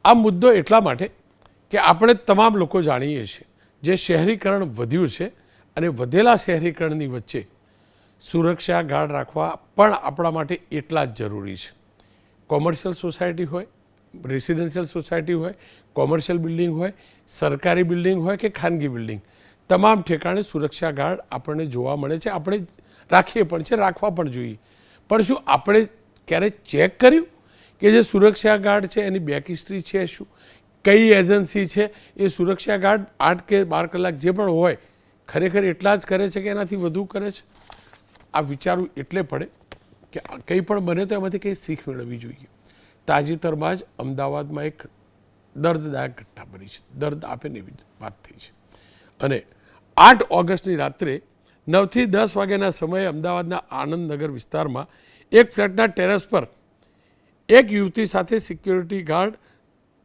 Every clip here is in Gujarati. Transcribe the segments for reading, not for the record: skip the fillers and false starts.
આ મુદ્દો એટલા માટે કે આપણે તમામ લોકો જાણીએ છીએ જે શહેરીકરણ વધ્યું છે અને વધેલા શહેરીકરણની વચ્ચે સુરક્ષા ગાર્ડ રાખવા પણ આપણા માટે એટલા જ જરૂરી છે. કોમર્શિયલ સોસાયટી હોય, રેસિડેન્શિયલ સોસાયટી હોય, કોમર્શિયલ બિલ્ડિંગ હોય, સરકારી બિલ્ડિંગ હોય કે ખાનગી બિલ્ડિંગ, તમામ ઠેકાણે સુરક્ષા ગાર્ડ આપણને જોવા મળે છે. આપણે રાખીએ પણ છે, રાખવા પણ જોઈએ. પણ શું આપણે ક્યારેય ચેક કર્યું કે જે સુરક્ષા ગાર્ડ છે એની બેક હિસ્ટ્રી છે શું, કઈ એજન્સી છે એ સુરક્ષા ગાર્ડ 8 કે 12 કલાક જે પણ હોય ખરેખર એટલા જ કરે છે કે એનાથી વધુ કરે છે? આ વિચારવું એટલે પડે કે કંઈ પણ બને તો એમાંથી કંઈ શીખ મેળવવી જોઈએ. તાજેતરમાં જ અમદાવાદમાં એક દર્દદાયક ઘટના બની છે, દર્દ આપે ને એવી વાત થઈ છે. અને 8 ઓગસ્ટની રાત્રે 9 થી 10 વાગ્યાના સમયે અમદાવાદના આનંદનગર વિસ્તારમાં એક ફ્લેટના ટેરેસ પર એક યુવતી સાથે સિક્યોરિટી ગાર્ડ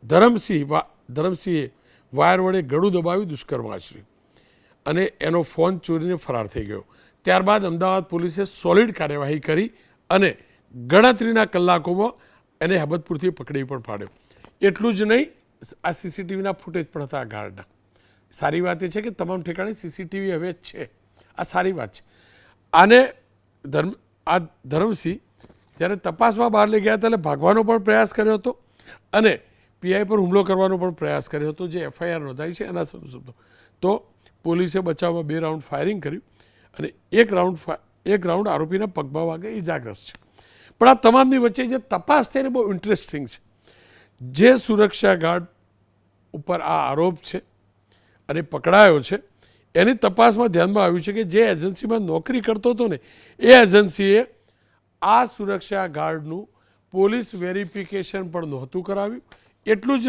ધરમસિંહે વાયર વડે ગળું દબાવી દુષ્કર્મ આચર્યું અને એનો ફોન ચોરીને ફરાર થઈ ગયો. ત્યારબાદ અમદાવાદ પોલીસે સોલિડ કાર્યવાહી કરી અને ગણતરીના કલાકોમાં એને હેબતપુરથી પકડી પણ પાડ્યો. એટલું જ નહીં, આ સીસીટીવીના ફૂટેજ પણ હતા ગાર્ડના. સારી વાત એ છે કે તમામ ઠેકાણે સીસીટીવી હવે છે, આ સારી વાત છે. આને ધરમસિંહ જ્યારે તપાસમાં બહાર લઈ ગયા હતા એટલે ભાગવાનો પણ પ્રયાસ કર્યો હતો અને પીઆઈ પર હુમલો કરવાનો પણ પ્રયાસ કર્યો હતો, જે એફઆઈઆર નોંધાઈ છે એના શબ્દો. તો પોલીસે બચાવમાં 2 રાઉન્ડ ફાયરિંગ કર્યું અને એક રાઉન્ડ આરોપીના પગમાં વાગે ઇજાગ્રસ્ત છે. પણ આ તમામની વચ્ચે જે તપાસ થઈને બહુ ઇન્ટરેસ્ટિંગ છે. જે સુરક્ષા ગાર્ડ ઉપર આ આરોપ છે અને પકડાયો છે એની તપાસમાં ધ્યાનમાં આવ્યું છે કે જે એજન્સીમાં નોકરી કરતો હતો ને એ એજન્સીએ આ સુરક્ષા ગાર્ડનું પોલીસ વેરિફિકેશન પણ નહોતું કરાવ્યું. એટલું જ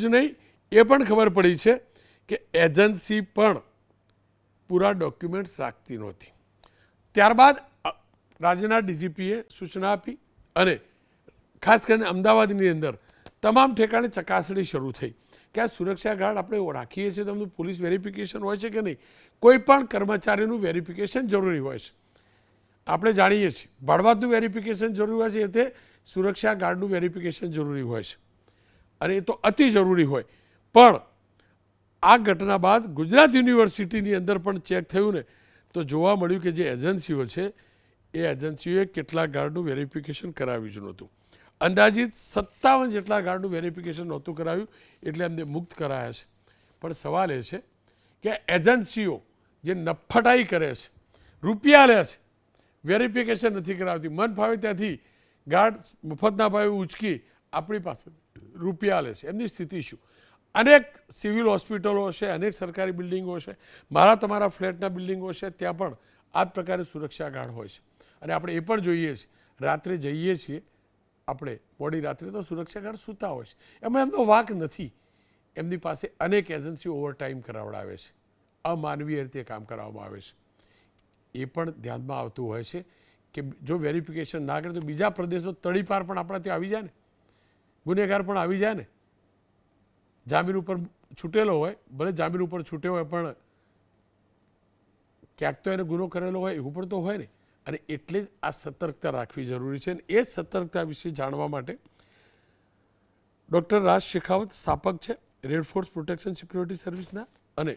નહીં, એ પણ ખબર પડી છે કે એજન્સી પણ પૂરા ડોક્યુમેન્ટ્સ રાખતી નહોતી. ત્યારબાદ રાજ્યના ડીજીપીએ સૂચના આપી અને ખાસ કરીને અમદાવાદની અંદર તમામ ઠેકાણે ચકાસણી શરૂ થઈ કે આ સુરક્ષા ગાર્ડ આપણે રાખીએ છીએ તો એમનું પોલીસ વેરિફિકેશન હોય છે કે નહીં. કોઈ પણ કર્મચારીનું વેરિફિકેશન જરૂરી હોય છે. આપણે જાણીએ છીએ ભાડુઆતનું વેરિફિકેશન જરૂરી હોય છે, એ તે સુરક્ષા ગાર્ડનું વેરિફિકેશન જરૂરી હોય છે અને એ તો અતિ જરૂરી હોય. પણ આ ઘટના બાદ ગુજરાત યુનિવર્સિટીની અંદર પણ ચેક થયું ને તો જોવા મળ્યું કે જે એજન્સીઓ છે એ એજન્સીઓએ કેટલાક ગાર્ડનું વેરિફિકેશન કરાવ્યું જ નહોતું. અંદાજિત 57 જેટલા ગાર્ડનું વેરિફિકેશન નહોતું કરાવ્યું એટલે એમને મુક્ત કરાયા છે. પણ સવાલ એ છે કે એજન્સીઓ જે નફટાઈ કરે છે, રૂપિયા લે છે, વેરિફિકેશન નથી કરાવતી, મન ફાવે ત્યાંથી ગાર્ડ મફતના ભાવે ઉચકી આપણી પાસે રૂપિયા લે છે, એમની સ્થિતિ શું? અનેક સિવિલ હોસ્પિટલો હશે, અનેક સરકારી બિલ્ડિંગો હશે, મારા તમારા ફ્લેટના બિલ્ડિંગો છે, ત્યાં પણ આ જ પ્રકારે સુરક્ષા ગાર્ડ હોય છે. અને આપણે એ પણ જોઈએ છીએ, રાત્રે જઈએ છીએ આપણે મોડી રાત્રે તો સુરક્ષા ગાર્ડ સૂતા હોય છે, એમાં એમનો વાંક નથી. એમની પાસે અનેક એજન્સીઓ ઓવરટાઈમ કરાવડાવે છે, અમાનવીય રીતે કામ કરવામાં આવે છે. એ પણ ધ્યાનમાં આવતું હોય છે કે જો વેરિફિકેશન ના કરે તો બીજા પ્રદેશો તડીપાર પણ આપણા ત્યાં આવી જાય ને, ગુનેગાર પણ આવી જાય ને. જામીન ઉપર છૂટેલો હોય, ભલે જામીન ઉપર છૂટ્યો હોય પણ ક્યાંક તો એને ગુનો કરેલો હોય એવું પણ તો હોય ને. અને એટલે જ આ સતર્કતા રાખવી જરૂરી છે. અને એ સતર્કતા વિશે જાણવા માટે ડૉક્ટર રાજ શેખાવત સ્થાપક છે રેડ ફોર્સ પ્રોટેક્શન સિક્યોરિટી સર્વિસના અને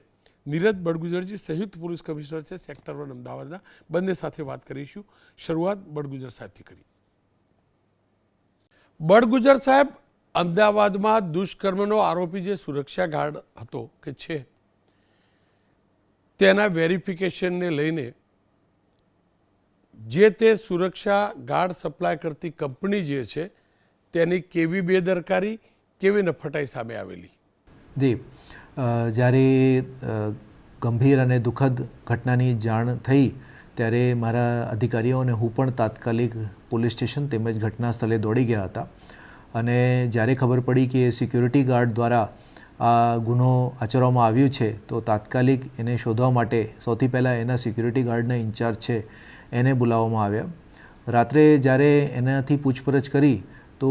નીરજ બડગુજરજી સંયુક્ત પોલીસ કમિશનર છે સેક્ટર 1 અમદાવાદના, બંને સાથે વાત કરીશું. શરૂઆત બડગુજર સાહેબથી કરી. બડગુજર સાહેબ, અમદાવાદમાં દુષ્કર્મનો આરોપી જે સુરક્ષા ગાર્ડ હતો કે છે તેના વેરિફિકેશનને લઈને જે તે સુરક્ષા ગાર્ડ સપ્લાય કરતી કંપની જે છે તેની કેવી બેદરકારી, કેવી નફટાઈ સામે આવેલી? જી, જ્યારે ગંભીર અને દુઃખદ ઘટનાની જાણ થઈ ત્યારે મારા અધિકારીઓ અને હું પણ તાત્કાલિક પોલીસ સ્ટેશન તેમજ ઘટના સ્થળે દોડી ગયા હતા. અને જ્યારે ખબર પડી કે સિક્યોરિટી ગાર્ડ દ્વારા આ ગુનો આચરવામાં આવ્યું છે તો તાત્કાલિક એને શોધવા માટે સૌથી પહેલાં એના સિક્યોરિટી ગાર્ડના ઇન્ચાર્જ છે એને બોલાવવામાં આવ્યા. રાત્રે જ્યારે એનાથી પૂછપરછ કરી તો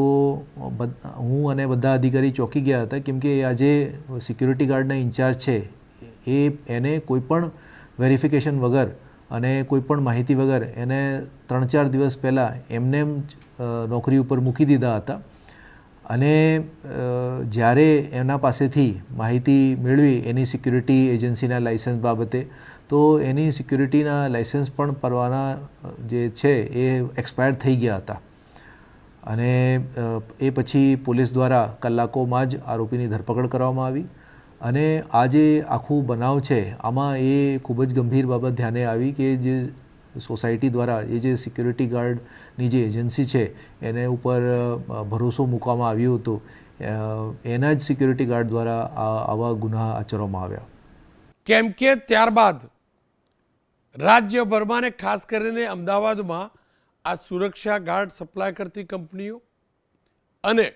હું અને બધા અધિકારી ચોંકી ગયા હતા, કેમ કે આ જે સિક્યોરિટી ગાર્ડના ઇન્ચાર્જ છે એને કોઈપણ વેરિફિકેશન વગર અને કોઈપણ માહિતી વગર એને 3-4 દિવસ પહેલાં એમને નોકરી ઉપર મૂકી દીધા હતા. અને જ્યારે એના પાસેથી માહિતી મેળવી એની સિક્યુરિટી એજન્સીના લાઇસન્સ બાબતે, તો એની સિક્યુરિટીના લાઇસન્સ પણ પરવાના જે છે એ એક્સપાયર થઈ ગયા હતા. અને એ પછી પોલીસ દ્વારા કલાકોમાં જ આરોપીની ધરપકડ કરવામાં આવી. અને આ જે આખું બનાવ છે આમાં એ ખૂબ જ ગંભીર બાબત ધ્યાને આવી કે જે સોસાયટી દ્વારા એ જે સિક્યુરિટી ગાર્ડની જે એજન્સી છે એને ઉપર ભરોસો મૂકવામાં આવ્યો હતો, એના જ સિક્યુરિટી ગાર્ડ દ્વારા આવા ગુના આચરવામાં આવ્યા. કેમ કે ત્યારબાદ રાજ્યભરમાં ને ખાસ કરીને અમદાવાદમાં આ સુરક્ષા ગાર્ડ સપ્લાય કરતી કંપનીઓ અને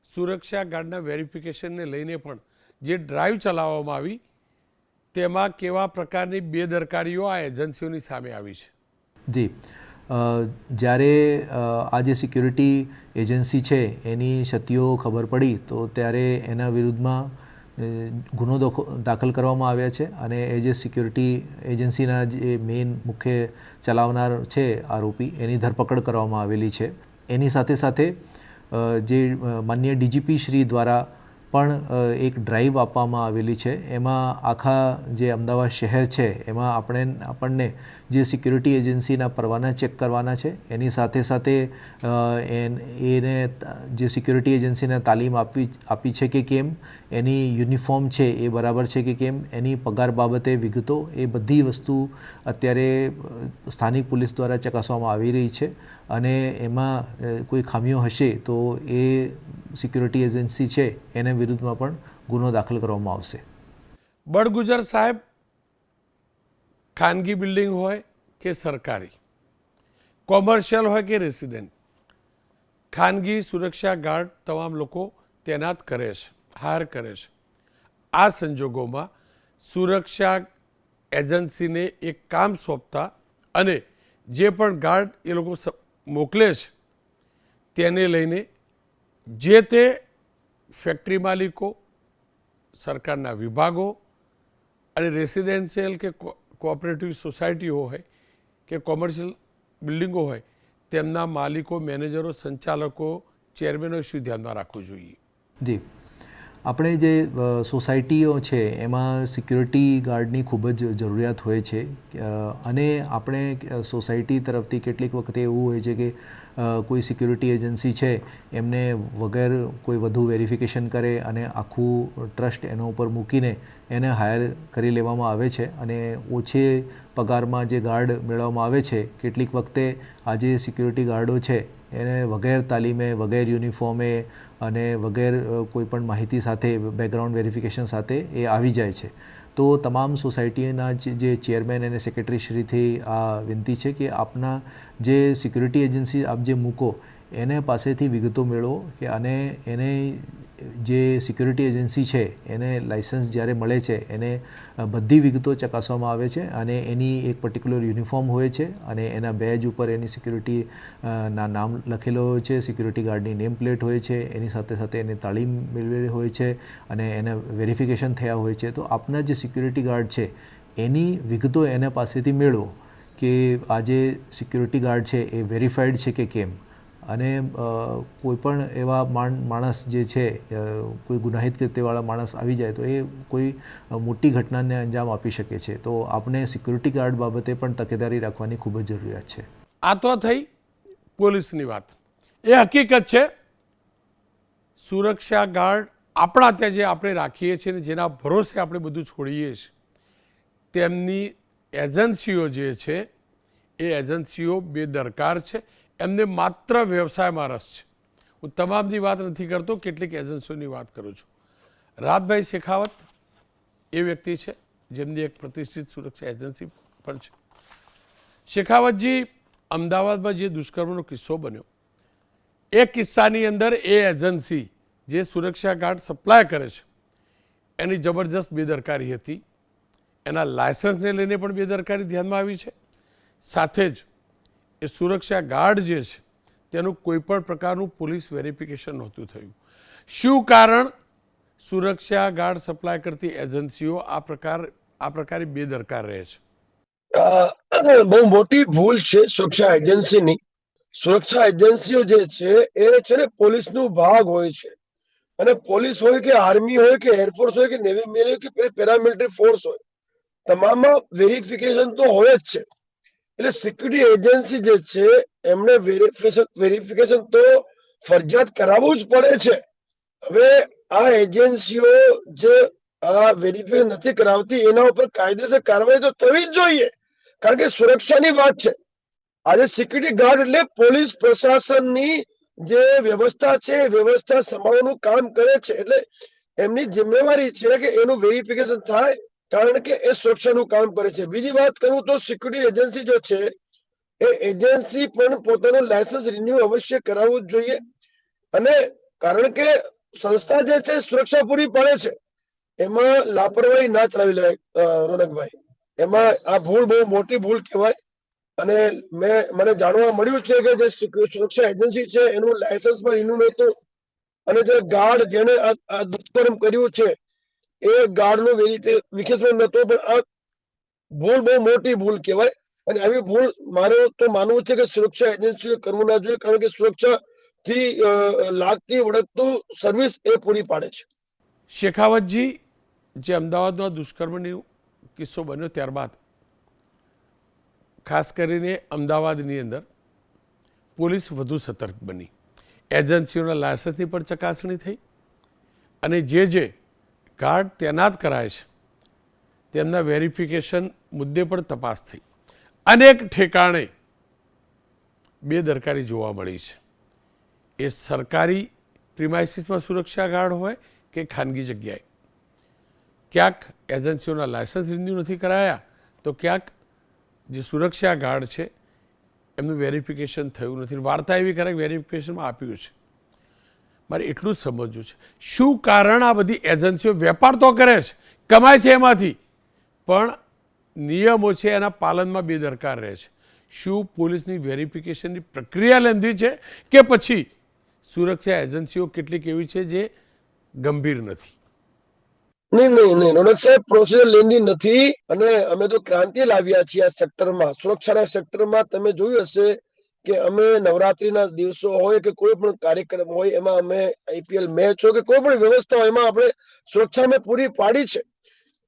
સુરક્ષા ગાર્ડના વેરિફિકેશનને લઈને પણ જે ડ્રાઈવ ચલાવવામાં આવી તેમાં કેવા પ્રકારની બેદરકારીઓ આ એજન્સીઓની સામે આવી છે? જી, જ્યારે આ જે સિક્યુરિટી એજન્સી છે એની ક્ષતિઓ ખબર પડી તો ત્યારે એના વિરુદ્ધમાં ગુનો દાખલ કરવામાં આવ્યા છે. અને એ જે સિક્યુરિટી એજન્સીના જે મેઇન મુખ્ય ચલાવનાર છે આરોપી, એની ધરપકડ કરવામાં આવેલી છે. એની સાથે સાથે જે માનનીય ડીજીપી શ્રી દ્વારા પણ એક ડ્રાઈવ આપવામાં આવેલી છે. એમાં આખા જે અમદાવાદ શહેર છે એમાં આપણને જે સિક્યુરિટી એજન્સીના પરવાના ચેક કરવાના છે, એની સાથે સાથે એને જે સિક્યુરિટી એજન્સીને તાલીમ આપી છે કે કેમ, એની યુનિફોર્મ છે એ બરાબર છે કે કેમ, એની પગાર બાબતે વિગતો, એ બધી વસ્તુ અત્યારે સ્થાનિક પોલીસ દ્વારા ચકાસવામાં આવી રહી છે. અને એમાં કોઈ ખામીઓ હશે તો એ સિક્યુરિટી એજન્સી છે એના વિરુદ્ધમાં પણ ગુનો દાખલ કરવામાં આવશે. બળગુજર સાહેબ, ખાનગી બિલ્ડિંગ હોય કે સરકારી, કોમર્શિયલ હોય કે રેસિડેન્ટ, ખાનગી સુરક્ષા ગાર્ડ તમામ લોકો તૈનાત કરે છે, હાયર કરે છે. આ સંજોગોમાં સુરક્ષા એજન્સીને એક કામ સોંપતા અને જે પણ ગાર્ડ એ લોકો મોકલે છે તેને લઈને જે તે ફેક્ટરી માલિકો, સરકારના વિભાગો અને રેસિડેન્શિયલ કે કોઓપરેટિવ સોસાયટીઓ હોય કે કોમર્શિયલ બિલ્ડિંગો હોય તેમના માલિકો, મેનેજરો, સંચાલકો, ચેરમેનો શું ધ્યાનમાં રાખવું જોઈએ? જી, આપણે જે સોસાયટીઓ છે એમાં સિક્યુરિટી ગાર્ડની ખૂબ જ જરૂરિયાત હોય છે. અને આપણે સોસાયટી તરફથી કેટલીક વખતે એવું હોય છે કે કોઈ સિક્યુરિટી એજન્સી છે એમને વગર કોઈ વધુ વેરિફિકેશન કરે અને આખું ટ્રસ્ટ એના ઉપર મૂકીને એને હાયર કરી લેવામાં આવે છે. અને ઓછે પગારમાં જે ગાર્ડ મેળવવામાં આવે છે, કેટલીક વખતે આ જે સિક્યુરિટી ગાર્ડો છે એને વગેર તાલીમે, વગેર યુનિફોર્મે અને વગેર કોઈ પણ માહિતી સાથે, બેકગ્રાઉન્ડ વેરિફિકેશન સાથે એ આવી જાય છે. તો તમામ સોસાયટીના જે ચેરમેન અને સેક્રેટરી શ્રીથી આ વિનંતી છે કે આપના જે સિક્યુરિટી એજન્સી આપ જે મૂકો એને પાસેથી વિગતો મેળવો કે અને એને જે સિક્યુરિટી એજન્સી છે એને લાઇસન્સ જ્યારે મળે છે એને બધી વિગતો ચકાસવામાં આવે છે. અને એની એક પર્ટિક્યુલર યુનિફોર્મ હોય છે અને એના બેજ ઉપર એની સિક્યુરિટી ના નામ લખેલો હોય છે, સિક્યુરિટી ગાર્ડની નેમ પ્લેટ હોય છે, એની સાથે સાથે એને તાલીમ મેળવેલી હોય છે અને એના વેરિફિકેશન થયા હોય છે. તો આપના જે સિક્યુરિટી ગાર્ડ છે એની વિગતો એના પાસેથી મેળવો કે આ જે સિક્યુરિટી ગાર્ડ છે એ વેરીફાઈડ છે કે કેમ. અને કોઈ પણ એવા માણસ જે છે, કોઈ ગુનાહિત કૃત્યવાળા માણસ આવી જાય તો એ કોઈ મોટી ઘટનાને અંજામ આપી શકે છે. તો આપણે સિક્યુરિટી ગાર્ડ બાબતે પણ તકેદારી રાખવાની ખૂબ જ જરૂરિયાત છે. આ તો થઈ પોલીસની વાત. એ હકીકત છે સુરક્ષા ગાર્ડ આપણા ત્યાં જે આપણે રાખીએ છીએ ને જેના ભરોસે આપણે બધું છોડીએ છીએ, તેમની એજન્સીઓ જે છે એ એજન્સીઓ બેદરકાર છે. એમને માત્ર વ્યવસાયમાં રસ છે. હું તમામની વાત નથી કરતો, કેટલીક એજન્સીઓની વાત કરું છું. રાહતભાઈ શેખાવત એ વ્યક્તિ છે જેમની એક પ્રતિષ્ઠિત સુરક્ષા એજન્સી પણ છે. શેખાવતજી, અમદાવાદમાં જે દુષ્કર્મનો કિસ્સો બન્યો એ કિસ્સાની અંદર એ એજન્સી જે સુરક્ષા ગાર્ડ સપ્લાય કરે છે એની જબરજસ્ત બેદરકારી હતી. એના લાયસન્સને લઈને પણ બેદરકારી ધ્યાનમાં આવી છે. સાથે જ એ સુરક્ષા ગાર્ડ જે છે તેનું કોઈ પણ પ્રકારનું પોલીસ વેરિફિકેશન નહોતું થયું. શું કારણ સુરક્ષા ગાર્ડ સપ્લાય કરતી એજન્સીઓ આ પ્રકારે બેદરકાર રહે છે? બહુ મોટી ભૂલ છે સુરક્ષા એજન્સીની સુરક્ષા એજન્સીઓ જે છે એ છે ને પોલીસનો ભાગ હોય છે, અને પોલીસ હોય કે આર્મી હોય કે એરફોર્સ હોય કે નેવી મેલ હોય કે પેરામિલિટરી ફોર્સ હોય, તમામમાં વેરિફિકેશન તો હોય જ છે. એટલે સિક્યુરિટી એજન્સી જે છે એમને વેરિફિકેશન તો ફરજિયાત કરાવવું જ પડે છે. હવે આ એજન્સીઓ જે આ વેરિફિકેશન નથી કરાવતી એના ઉપર કાયદેસર કાર્યવાહી તો થવી જ જોઈએ, કારણ કે સુરક્ષાની વાત છે. આજે સિક્યુરિટી ગાર્ડ એટલે પોલીસ પ્રશાસનની જે વ્યવસ્થા છે એ વ્યવસ્થા સંભાળવાનું કામ કરે છે. એટલે એમની જિમ્મેવારી છે કે એનું વેરિફિકેશન થાય, કારણ કે એ સુરક્ષાનું કામ કરે છે. બીજી વાત કરું તો સિક્યુરિટી એજન્સી જો છે એ એજન્સી પણ પોતાનું લાયસન્સ રિન્યુ અવશ્ય કરાવવું જ જોઈએ. અને કારણ કે સંસ્થા જે છે સુરક્ષા પૂરી પાડે છે, એમાં લાપરવાહી ના ચલાવી લેવાય રોનકભાઈ. એમાં આ ભૂલ બહુ મોટી ભૂલ કહેવાય. અને મને જાણવા મળ્યું છે કે જે સુરક્ષા એજન્સી છે એનું લાયસન્સ પણ રિન્યુ નહોતું, અને જે ગાર્ડ જેને આ દુષ્કર્મ કર્યું છે એ ગાર્ડનું વેરિફિકેશન નહોતો. પણ આ ભૂલ બહુ મોટી ભૂલ કહેવાય, અને આવી ભૂલ મારે તો માનવું છે કે સુરક્ષા એજન્સીઓ કરવું ના જોઈએ, કારણ કે સુરક્ષા થી લાગતી વળગતું સર્વિસ એ પૂરી પાડે છે. શેખાવતજી, જે અમદાવાદનો દુષ્કર્મનો કિસ્સો બન્યો ત્યારબાદ ખાસ કરીને અમદાવાદની અંદર પોલીસ વધુ સતર્ક બની, એજન્સીઓના લાયસન્સની પણ ચકાસણી થઈ, અને જે ગાર્ડ તૈનાત કરાય છે તેમના વેરિફિકેશન મુદ્દે પણ તપાસ થઈ. અનેક ઠેકાણે બેદરકારી જોવા મળી છે. એ સરકારી પ્રિમાઇસીસમાં સુરક્ષા ગાર્ડ હોય કે ખાનગી જગ્યાએ. ક્યાંક એજન્સીઓના લાયસન્સ રિન્યુ નથી કરાયા, તો ક્યાંક જે સુરક્ષા ગાર્ડ છે એમનું વેરિફિકેશન થયું નથી. વાર્તા એવી ખરેખર વેરિફિકેશનમાં આપ્યું છે. મારે એટલું જ સમજવું છે, શું કારણ આ બધી એજન્સીઓ વેપાર તો કરે છે, કમાય છે એમાંથી, પણ નિયમો છે એના પાલનમાં બેદરકાર રહે છે. શું પોલીસની વેરિફિકેશનની પ્રક્રિયા લેન્ધી છે કે પછી સુરક્ષા એજન્સીઓ કેટલીક એવી છે જે ગંભીર નથી? નહીં રોનક સાહેબ, પ્રોસિજર લેન્ધી નથી. અને અમે તો ક્રાંતિ લાવ્યા છીએ આ સેક્ટરમાં, સુરક્ષાના સેક્ટરમાં. તમે જોયું હશે કે અમે નવરાત્રીના દિવસો હોય કે કોઈ પણ કાર્યક્રમ હોય, એમાં અમે આઈપીએલ મેચ હોય કે કોઈ પણ વ્યવસ્થા હોય, એમાં આપણે સુરક્ષા અમે પૂરી પાડી છે.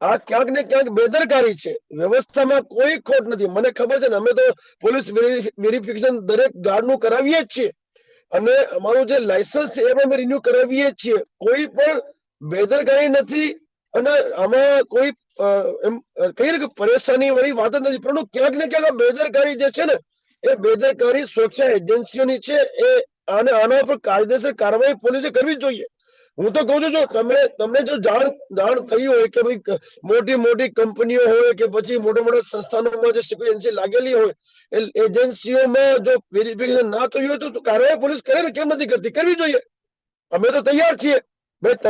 આ ક્યાંક ને ક્યાંક બેદરકારી છે, વ્યવસ્થામાં કોઈ ખોટ નથી. મને ખબર છે ને, અમે તો પોલીસ વેરિફિકેશન દરેક ગાર્ડનું કરાવીએ જ છીએ, અને અમારું જે લાયસન્સ છે એ અમે રિન્યુ કરાવીએ જ છીએ. કોઈ પણ બેદરકારી નથી, અને આમાં કોઈ એમ કહીએ કે પરેશાની વાળી વાત જ નથી. પરંતુ ક્યાંક ને ક્યાંક આ બેદરકારી જે છે ને, એ બેદરકારી સુરક્ષા એજન્સીઓની છે. એ આના ઉપર કાયદેસર કાર્યવાહી પોલીસે કરવી જોઈએ. હું તો કહું છું, જો તમને જો જાણ થઈ હોય કે ભાઈ મોટી મોટી કંપનીઓ હોય કે પછી મોટા મોટા સંસ્થાનોમાં જે સિક્યુરિટી એજન્સી લાગેલી હોય, એજન્સીઓમાં જો વેરિફિકેશન ના થયું હોય તો કાર્યવાહી પોલીસ કરે ને, કેમ નથી કરતી? કરવી જોઈએ. અમે તો તૈયાર છીએ. ભાઈ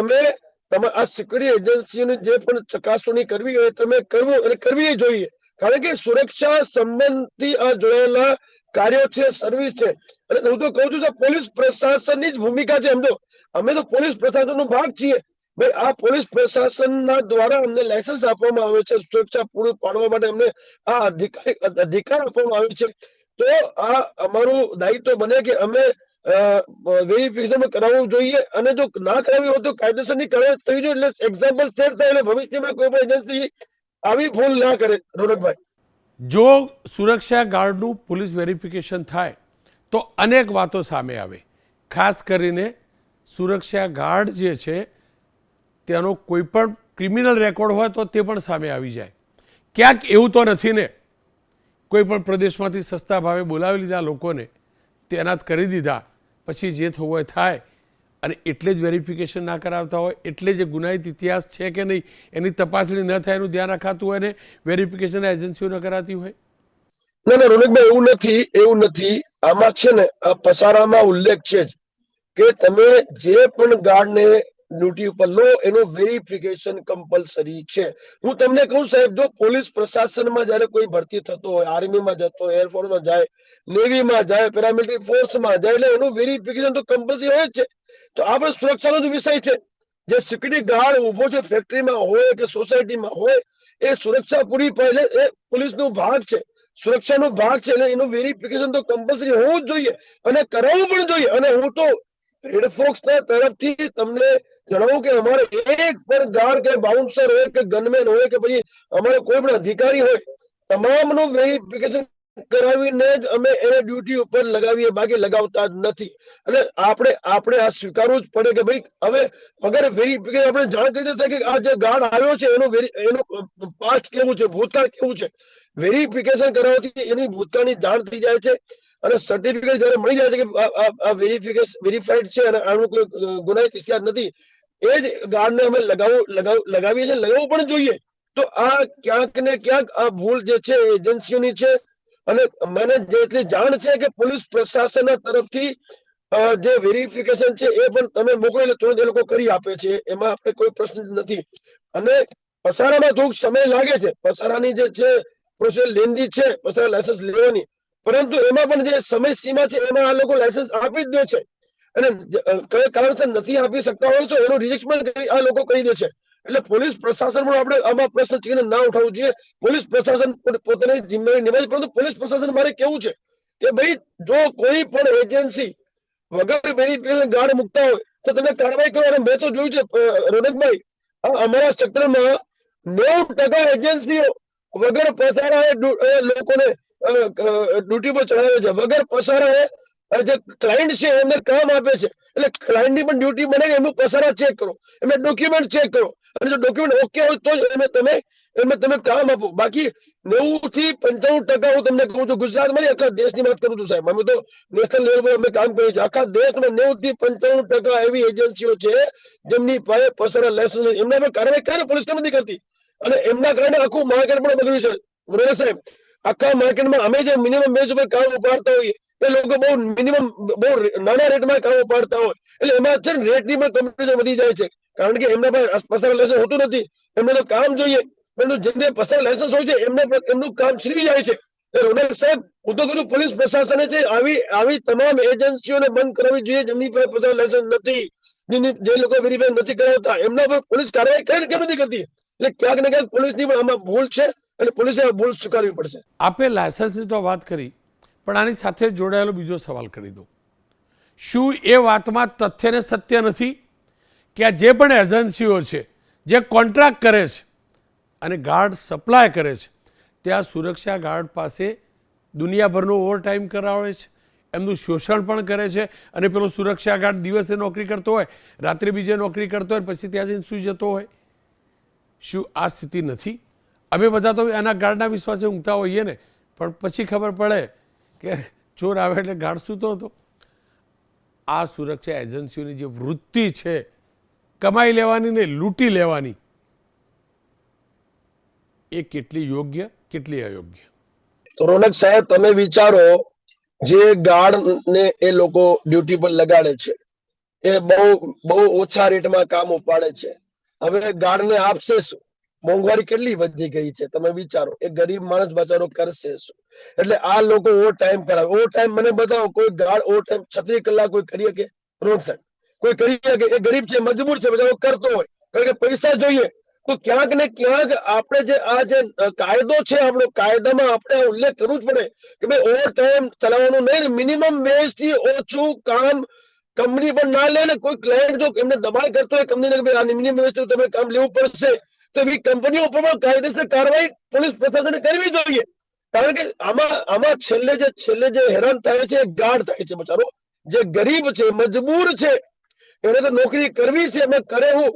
તમે આ સિક્યુરિટી એજન્સીઓની જે પણ ચકાસણી કરવી હોય તમે કરવું, અને કરવી જોઈએ. કારણ કે સુરક્ષા સંબંધથી આ જોડાયેલા કાર્યો છે, સર્વિસ છે. અને હું તો કહું છું, પોલીસ પ્રશાસનની જ ભૂમિકા છે. અમે તો પોલીસ પ્રશાસનનો ભાગ છીએ. ભાઈ આ પોલીસ પ્રશાસનના દ્વારા અમને લાયસન્સ આપવામાં આવે છે, સુરક્ષા પૂરી પાડવા માટે અમને આ અધિકાર આપવામાં આવે છે. તો આ અમારું દાયિત્વ બને કે અમે વેરિફિકેશન કરાવવું જોઈએ, અને જો ના કરાવી હોય તો કાયદેસરની કાર્યવાહી થવી જોઈએ. એટલે એક્ઝામ્પલ સેટ થાય, એટલે ભવિષ્યમાં કોઈ પણ એજન્સી આવી ભૂલ ના કરે. રોનકભાઈ, જો સુરક્ષા ગાર્ડનું પોલીસ વેરિફિકેશન થાય તો અનેક વાતો સામે આવે. ખાસ કરીને સુરક્ષા ગાર્ડ જે છે તેનો કોઈ પણ ક્રિમિનલ રેકોર્ડ હોય તો તે પણ સામે આવી જાય. ક્યાંક એવું તો નથી ને? કોઈ પણ પ્રદેશમાંથી સસ્તા ભાવે બોલાવી લીધા લોકોને, તૈનાત કરી દીધા, પછી જે થવું હોય થાય, અને એટલે જ વેરિફિકેશન ના કરાવતા હોય, એટલે જે ગુનાહિત ઇતિહાસ છે કે નહીં એની તપાસણી ન થાય એનું ધ્યાન રખાતું હોય, ને વેરિફિકેશન એજન્સીઓ ન કરાતી હોય? ના રોનકભાઈ, એવું નથી. આમાં છે ને, આ પસારામાં ઉલ્લેખ છે જ કે તમે જે પણ ગાર્ડને ડ્યુટી ઉપર લો એનું વેરિફિકેશન કમ્પલસરી છે. હું તમને કહું સાહેબ, જો પોલીસ પ્રશાસનમાં જયારે કોઈ ભરતી થતો હોય, આર્મીમાં જતો હોય, એરફોર્સમાં જાય, નેવીમાં જાય, પેરામિલિટરી ફોર્સમાં જાય, એટલે એનું વેરિફિકેશન તો કમ્પલસરી હોય જ છે. તો આ પણ સુરક્ષાનો જ વિષય છે. જે સિક્યુરિટી ગાર્ડ ઉભો છે ફેક્ટરીમાં હોય કે સોસાયટીમાં હોય, એ સુરક્ષા પૂરી પાડે એ પોલીસનો ભાગ છે. સુરક્ષાનો ભાગ છે એટલે એનું વેરિફિકેશન તો કમ્પલસરી હોવું જ જોઈએ અને કરાવવું પણ જોઈએ. અને હું તો રેડ ફોક્સના તરફથી તમને જણાવું કે અમારે એક પણ ગાર્ડ કે બાઉન્સર હોય કે ગનમેન હોય કે પછી અમારે કોઈ પણ અધિકારી હોય, તમામનું વેરિફિકેશન કરાવીને જ અમે એને ડ્યુટી ઉપર લગાવીએ, બાકી લગાવતા જ નથી. અને આપણે આ સ્વીકારવું જ પડે કે ભાઈ હવે વગર વેરિફિકેશન આપણે જાણ કરી દેતા કે આ જે ગાર્ડ આવ્યો છે એનું પાસ્ટ કેવું છે, ભૂતકાળ કેવું છે. વેરિફિકેશન કરાવવાથી એની ભૂતકાળની જાણ થઈ જાય છે અને સર્ટિફિકેટ જયારે મળી જાય છે કે આ વેરીફાઈડ છે અને આનું કોઈ ગુનાહિત ઇતિહાસ નથી, એ જ ગાર્ડને અમે લગાવીએ છીએ, લગાવવું પણ જોઈએ. તો આ ક્યાંક ને ક્યાંક આ ભૂલ જે છે એજન્સીઓની છે. અને મને જેટલી જાણ છે કે પોલીસ પ્રશાસનના તરફથી જે વેરિફિકેશન છે એ પણ તમે મોકલો એટલે તુરંત એ લોકો કરી આપે છે, એમાં આપણે કોઈ પ્રશ્ન નથી. અને પસારામાં થોડુંક સમય લાગે છે, પસારાની જે છે પ્રોસેસ લેન્ધી છે, પસારા લાયસન્સ લેવાની, પરંતુ એમાં પણ જે સમય સીમા છે એમાં આ લોકો લાયસન્સ આપી જ દે છે. અને કઈ કારણસર નથી આપી શકતા હોય તો એનું રિજેક્ટ પણ આ લોકો કહી દે છે. એટલે પોલીસ પ્રશાસન પણ આપણે આમાં પ્રશ્ન ચીકીને ના ઉઠાવવું જોઈએ. પોલીસ પ્રશાસન પોતાની જિમ્મેદારી નિભાવે, પરંતુ પોલીસ પ્રશાસન મારે કેવું છે કે ભાઈ જો કોઈ પણ એજન્સી વગર વેરિફિકેશન ગાર્ડ મુકતા હોય તો તમે કાર્યવાહી કરો. અને મેં તો જોયું છે રોનકભાઈ, અમારા સેક્ટરમાં 90% એજન્સીઓ વગર પસારાએ લોકોને ડ્યુટી પર ચડાવે છે. વગર પસારાએ જે ક્લાયન્ટ છે એમને કામ આપે છે. એટલે ક્લાયન્ટની પણ ડ્યુટી બને કે એમનું પસારા ચેક કરો, એમને ડોક્યુમેન્ટ ચેક કરો, અને જો ડોક્યુમેન્ટ ઓકે હોય તો જ તમે કામ આપો. બાકી 90 થી 95% હું તમને કહું છું, ગુજરાતમાં આખા દેશની વાત કરું છું સાહેબ, અમે તો નેશનલ લેવલ પર અમે કામ કરીએ છીએ. આખા દેશમાં 90 થી 95% એવી એજન્સીઓ છે જેમની પાસે પસારા લાયસન્સ નથી. એમના પર કાર્યવાહી કરે પોલીસ કેમ નથી કરતી? અને એમના કારણે આખું માર્કેટ પણ બગડ્યું છે. બરોબર સાહેબ, આખા માર્કેટમાં અમે જે મિનિમમ બેઝ ઉપર કામ ઉપાડતા હોઈએ એ લોકો બહુ મિનિમમ બહુ નાના રેટમાં કામ ઉપાડતા હોય, એટલે એમાં છે ને રેટની પણ કોમ્પિટિશન વધી જાય છે. કારણ કે એમના પાસે પસારા લાયસન્સ હોતું નથી, એમને તો કામ જોઈએ. પરંતુ જેમને પસારા લાયસન્સ હોય છે એમનું કામ છીનવી જાય છે. રોનક સાહેબ, હું તો કીધું પોલીસ પ્રશાસને છે આવી તમામ એજન્સીઓને બંધ કરાવવી જોઈએ જેમની પાસે પસારા લાયસન્સ નથી, જે લોકો વેરીફાઈ નથી કરાવતા, એમના પર પોલીસ કાર્યવાહી કરે કેમ નથી કરતી? એટલે ક્યાંક ને ક્યાંક પોલીસની પણ આમાં ભૂલ છે અને પોલીસે આ ભૂલ સ્વીકારવી પડશે. આપે લાયસન્સની તો વાત કરી, પણ આની સાથે જોડાયેલો બીજો સવાલ કરી દઉં. શું એ વાતમાં તથ્ય ને સત્ય નથી કે આ જે પણ એજન્સીઓ છે જે કોન્ટ્રાક્ટ કરે છે અને ગાર્ડ સપ્લાય કરે છે ત્યાં સુરક્ષા ગાર્ડ પાસે દુનિયાભરનો ઓવરટાઈમ કરાવે છે, એમનું શોષણ પણ કરે છે, અને પેલો સુરક્ષા ગાર્ડ દિવસે નોકરી કરતો હોય, રાત્રે બીજે નોકરી કરતો હોય, પછી ત્યાં જઈને સૂઈ જતો હોય? શું આ સ્થિતિ નથી? અમે બધા તો એના ગાર્ડના વિશ્વાસે ઊંઘતા હોઈએ ને, પણ પછી ખબર પડે કે ચોર આવે એટલે ગાર્ડ સૂતો હતો. આ સુરક્ષા એજન્સીઓની જે વૃત્તિ છે કમાઈ લેવાની ને લૂંટી લેવાની, એ કેટલી યોગ્ય કેટલી અયોગ્ય? તો રોનક સાહેબ, તમે વિચારો, જે ગાર્ડ ને એ લોકો ડ્યુટી પર લગાડે છે એ બહુ ઓછા રેટમાં કામ ઉપાડે છે. હવે ગાર્ડ ને આપશે શું? મોંઘવારી કેટલી વધી ગઈ છે, તમે વિચારો. એ ગરીબ માણસ બચારો કરશે શું? એટલે આ લોકો ઓવર ટાઈમ કરાવે. ઓવર ટાઈમ મને બતાવો કોઈ ગાર્ડ ઓવર ટાઈમ 36 કલાક કોઈ કરી શકે? રોડ સાહેબ, કોઈ કરી શકે? એ ગરીબ છે, મજબૂર છે, બચારો કરતો હોય, કારણ કે પૈસા જોઈએ. તો ક્યાંક ને ક્યાંક આપણે જે આ જે કાયદો છે આપણો, કાયદામાં આપણે ઉલ્લેખ કરવું જ પડે કે ભાઈ ઓવર ટાઈમ ચલાવવાનું નહીં. મિનિમમ બેઝ થી ઓછું કામ કંપની પણ ના લે ને કોઈ ક્લાયન્ટ જો એમને દબાણ કરતો હોય કંપનીને કે ભાઈ આ મિનિમમ બેઝ તમે કામ લેવું પડશે, તો એવી કંપનીઓ ઉપર પણ કાયદેસર કાર્યવાહી પોલીસ પ્રશાસને કરવી જોઈએ. કારણ કે આમાં છેલ્લે જે હેરાન થાય છે ગાર્ડ થાય છે બચારો, જે ગરીબ છે, મજબૂર છે, એને તો નોકરી કરવી છે, એમને કરે હું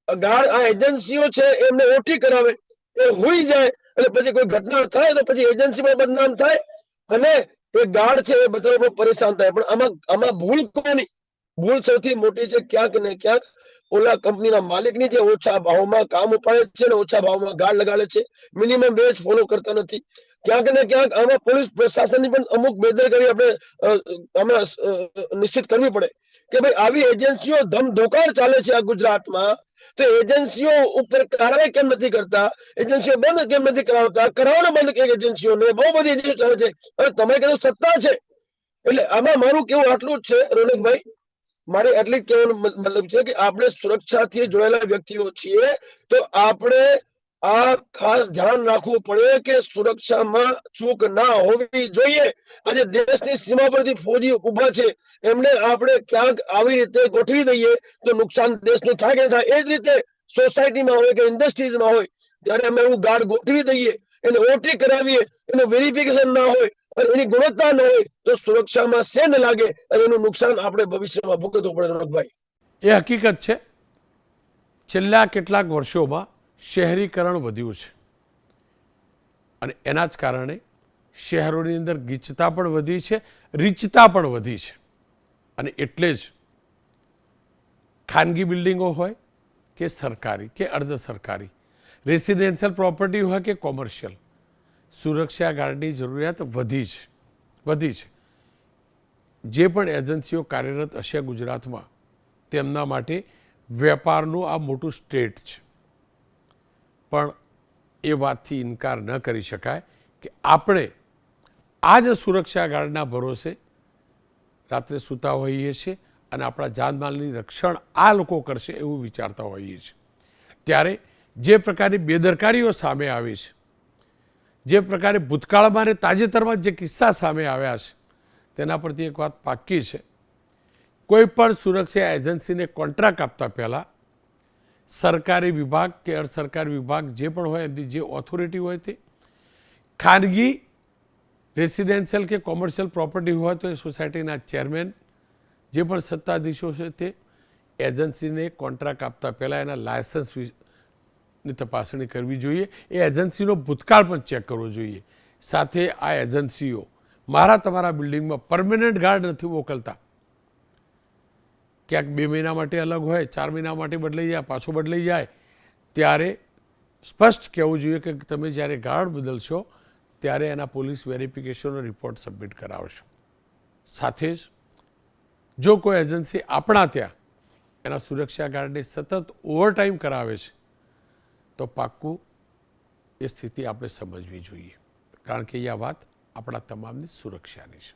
ગાર્ડ આ એજન્સીઓ છે એમને ઓટી કરાવે, એ હોઈ જાય એટલે પછી કોઈ ઘટના થાય તો પછી એજન્સીમાં બદનામ થાય અને એ ગાર્ડ છે એ બચારો પરેશાન થાય. પણ આમાં ભૂલ કોની? ભૂલ સૌથી મોટી છે ક્યાંક ને ક્યાંક ઓલા કંપનીના માલિકની, જે ઓછા ભાવમાં કામ ઉપાડે છે ને ઓછા ભાવમાં ગાર્ડ લગાડે છે, મિનિમમ વેજ ફોલો કરતા નથી. ક્યાંક ને ક્યાંક આમાં પોલીસ પ્રશાસનની પણ અમુક બેદરકારી આપણે નિશ્ચિત કરવી પડે કે ભાઈ આવી એજન્સીઓ ધમધોકાર ચાલે છે આ ગુજરાતમાં, તો એજન્સીઓ ઉપર કાર્યવાહી કેમ નથી કરતા? એજન્સીઓ બંધ કેમ નથી કરાવતા? કરાવવાનું બંધ કે એજન્સીઓને. બહુ બધી એજન્સીઓ ચાલે છે અને તમે કીધું સત્તા છે. એટલે આમાં મારું કેવું આટલું જ છે રોનકભાઈ, મારે એટલી કહેવાનો મતલબ છે કે આપણે સુરક્ષાથી જોડાયેલા વ્યક્તિઓ છીએ, તો આપણે આ ખાસ ધ્યાન રાખવું પડે કે સુરક્ષામાં ચૂક ના હોવી જોઈએ. આજે દેશની સીમા પરથી ફૌજી ઉભા છે, એમને આપણે ક્યાંક આવી રીતે ગોઠવી દઈએ તો નુકસાન દેશનું થાય કે થાય. એ જ રીતે સોસાયટીમાં હોય કે ઇન્ડસ્ટ્રીઝમાં હોય, ત્યારે અમે એવું ગાર્ડ ગોઠવી દઈએ, એને ઓટી કરાવીએ, એનું વેરિફિકેશન ના હોય અને એની ગુણવત્તા ન હોય તો સુરક્ષામાં સેન લાગે અને એનું નુકસાન આપણે ભવિષ્યમાં ભોગવવું પડે. રણકભાઈ, એ હકીકત છે છેલ્લા કેટલાક વર્ષોમાં શહેરીકરણ વધ્યું છે અને એના જ કારણે શહેરોની અંદર ગીચતા પણ વધી છે, રીચતા પણ વધી છે. અને એટલે જ ખાનગી બિલ્ડિંગો હોય કે સરકારી કે અર્ધ સરકારી, રેસિડેન્શિયલ પ્રોપર્ટી હોય કે કોમર્શિયલ, સુરક્ષા ગાર્ડની જરૂરિયાત વધી છે. જે પણ એજન્સીઓ કાર્યરત હશે ગુજરાતમાં, તેમના માટે વેપારનું આ મોટું સ્ટેટ છે. પણ એ વાતથી ઇનકાર ન કરી શકાય કે આપણે આ જ સુરક્ષા ગાર્ડના ભરોસે રાત્રે સૂતા હોઈએ છીએ અને આપણા જાનમાલની રક્ષણ આ લોકો કરશે એવું વિચારતા હોઈએ છીએ. ત્યારે જે પ્રકારની બેદરકારીઓ સામે આવી છે, જે પ્રકારે ભૂતકાળમાં અને તાજેતરમાં જે કિસ્સા સામે આવ્યા છે, તેના પરથી એક વાત પાક્કી છે. કોઈ પણ સુરક્ષા એજન્સીને કોન્ટ્રાક્ટ આપતા પહેલાં સરકારી વિભાગ કે અર્ધ સરકારી વિભાગ જે પણ હોય, એમની જે ઓથોરિટી હોય તે ખાનગી રેસિડેન્શિયલ કે કોમર્શિયલ પ્રોપર્ટી હોય તો એ સોસાયટીના ચેરમેન, જે પણ સત્તાધીશો છે, તે એજન્સીને કોન્ટ્રાક્ટ આપતા પહેલાં એના લાયસન્સની તપાસણી કરવી જોઈએ. એ એજન્સીનો ભૂતકાળ પણ ચેક કરવો જોઈએ. સાથે આ એજન્સીઓ મારા તમારા બિલ્ડિંગમાં પરમેનન્ટ ગાર્ડ નથી મોકલતા. ક્યાંક 2 મહિના માટે અલગ હોય, 4 મહિના માટે બદલાઈ જાય, પાછો બદલાઈ જાય. ત્યારે સ્પષ્ટ કહેવું જોઈએ કે તમે જ્યારે ગાર્ડ બદલશો ત્યારે એના પોલીસ વેરિફિકેશનનો રિપોર્ટ સબમિટ કરાવશો. સાથે જ જો કોઈ એજન્સી આપણા ત્યાં એના સુરક્ષા ગાર્ડને સતત ઓવરટાઈમ કરાવે છે તો પાક્કું એ સ્થિતિ આપણે સમજવી જોઈએ, કારણ કે એ આ વાત આપણા તમામની સુરક્ષાની છે.